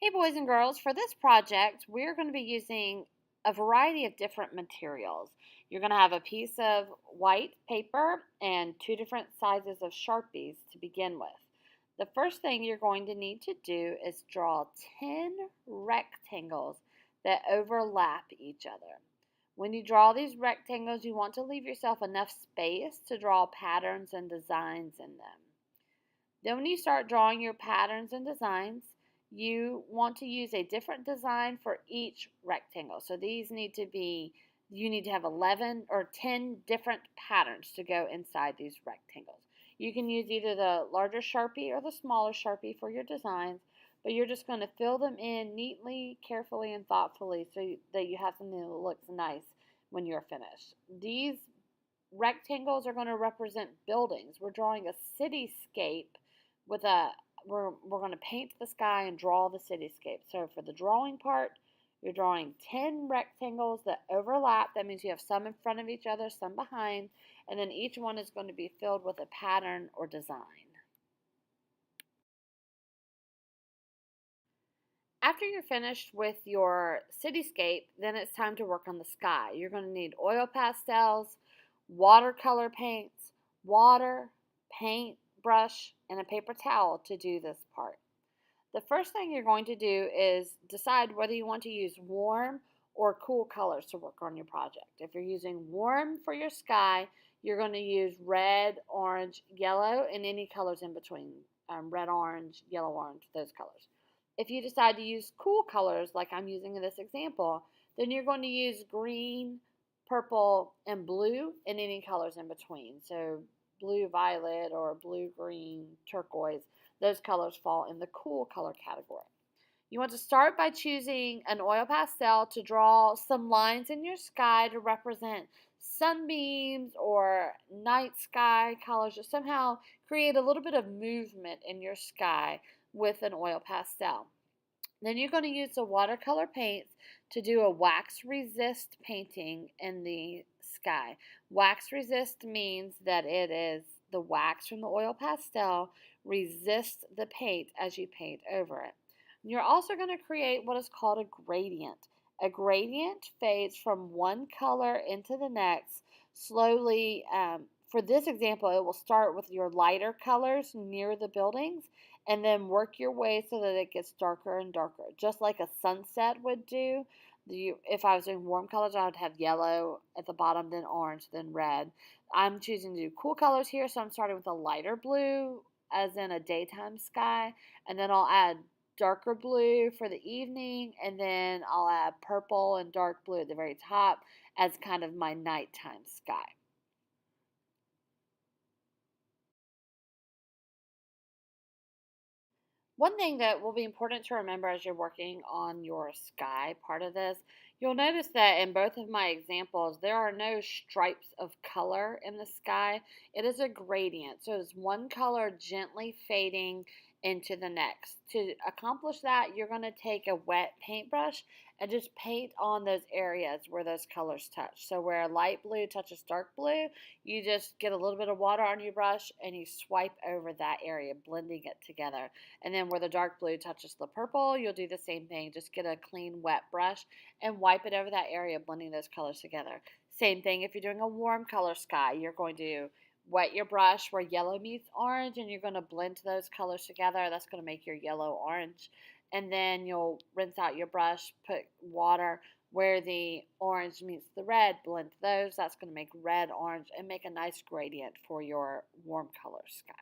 Hey boys and girls, for this project, we're going to be using a variety of different materials. You're going to have a piece of white paper and two different sizes of Sharpies to begin with. The first thing you're going to need to do is draw 10 rectangles that overlap each other. When you draw these rectangles, you want to leave yourself enough space to draw patterns and designs in them. Then when you start drawing your patterns and designs, you want to use a different design for each rectangle. So these need to be, you need to have 11 or 10 different patterns to go inside these rectangles. You can use either the larger Sharpie or the smaller Sharpie for your designs, but you're just going to fill them in neatly, carefully, and thoughtfully so that you have something that looks nice when you're finished. These rectangles are going to represent buildings. We're drawing a cityscape with a we're going to paint the sky and draw the cityscape. So for the drawing part, you're drawing 10 rectangles that overlap. That means you have some in front of each other, some behind, and then each one is going to be filled with a pattern or design. After you're finished with your cityscape, then it's time to work on the sky. You're going to need oil pastels, watercolor paints, water, paint, brush, and a paper towel to do this part. The first thing you're going to do is decide whether you want to use warm or cool colors to work on your project. If you're using warm for your sky, you're going to use red, orange, yellow, and any colors in between. Red, orange, yellow, orange, those colors. If you decide to use cool colors, like I'm using in this example, then you're going to use green, purple, and blue, and any colors in between. So blue violet or blue green turquoise, those colors fall in the cool color category. You want to start by choosing an oil pastel to draw some lines in your sky to represent sunbeams or night sky colors, or somehow create a little bit of movement in your sky with an oil pastel. Then you're going to use the watercolor paints to do a wax resist painting in the sky. Wax resist means that it is the wax from the oil pastel resists the paint as you paint over it. You're also going to create what is called a gradient. A gradient fades from one color into the next slowly. For this example, it will start with your lighter colors near the buildings and then work your way so that it gets darker and darker, just like a sunset would do. If I was doing warm colors, I would have yellow at the bottom, then orange, then red. I'm choosing to do cool colors here, so I'm starting with a lighter blue, as in a daytime sky, and then I'll add darker blue for the evening, and then I'll add purple and dark blue at the very top as kind of my nighttime sky. One thing that will be important to remember as you're working on your sky part of this, you'll notice that in both of my examples, there are no stripes of color in the sky. It is a gradient, so it's one color gently fading into the next. To accomplish that, you're going to take a wet paintbrush and just paint on those areas where those colors touch. So where light blue touches dark blue, you just get a little bit of water on your brush and you swipe over that area, blending it together. And then where the dark blue touches the purple, you'll do the same thing. Just get a clean wet brush and wipe it over that area, blending those colors together. Same thing if you're doing a warm color sky. You're going to wet your brush where yellow meets orange and you're going to blend those colors together. That's going to make your yellow orange. And then you'll rinse out your brush, put water where the orange meets the red, blend those. That's going to make red, orange, and make a nice gradient for your warm color sky.